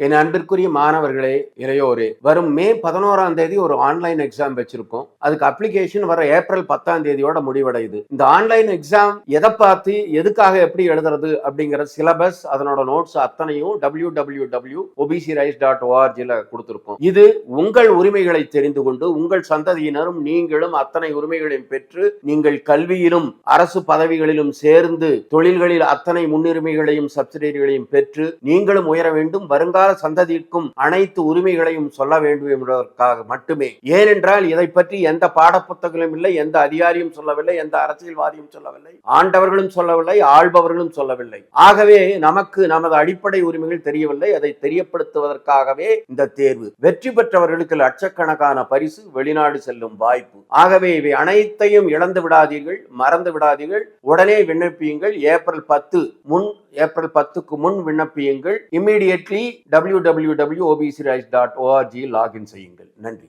என் அன்பிற்குரிய மாணவர்களே, இளையோரே, வரும் மே 11ஆம் தேதி ஒரு ஆன்லைன் எக்ஸாம் வச்சிருக்கோம். அதுக்கு அப்ளிகேஷன் வர ஏப்ரல் 10ஆம் தேதியோட முடிவடையுது. இந்த ஆன்லைன் எக்ஸாம் எதை பார்த்து எதுக்காக எப்படி எழுதுறது அப்படிங்கிற சிலபஸ், அதனோட நோட்ஸ் அத்தனையும் www.obcrise.org கொடுத்திருக்கோம். இது உங்கள் உரிமைகளை தெரிந்து கொண்டு உங்கள் சந்ததியினரும் நீங்களும் அத்தனை உரிமைகளையும் பெற்று நீங்கள் கல்வியிலும் அரசு பதவிகளிலும் சேர்ந்து தொழில்களில் அத்தனை முன்னுரிமைகளையும் சப்சிடிகளையும் பெற்று நீங்களும் உயர வேண்டும். வருங்கால சந்ததிக்கும் அனைத்து உரிமைகளையும் சொல்ல வேண்டும் என்பதற்காக மட்டுமே. ஏனென்றால் இதை பற்றி எந்த பாடப்புத்தகங்களும் இல்லை, எந்த அதிகாரியும் சொல்லவில்லை, எந்த அரசியல்வாதியும் சொல்லவில்லை, ஆண்டவர்களும் சொல்லவில்லை, ஆள்பவர்களும் சொல்லவில்லை. ஆகவே நமக்கு நமது அடிப்படை உரிமைகள் தெரியவில்லை. அதை தெரியப்படுத்துவதற்காகவே இந்த தேர்வு. வெற்றி பெற்றவர்களுக்கு லட்சக்கணக்கான பரிசு, வெளிநாடு செல்லும் வாய்ப்பு. ஆகவே இவை அனைத்தையும் இழந்து விடாதீர்கள், மறந்து விடாதீர்கள். உடனே விண்ணப்பியுங்கள். ஏப்ரல் 10க்கு முன் விண்ணப்பியுங்கள். இம்மீடியட்லி www.obcrise.org லாகின் செய்யுங்கள். நன்றி.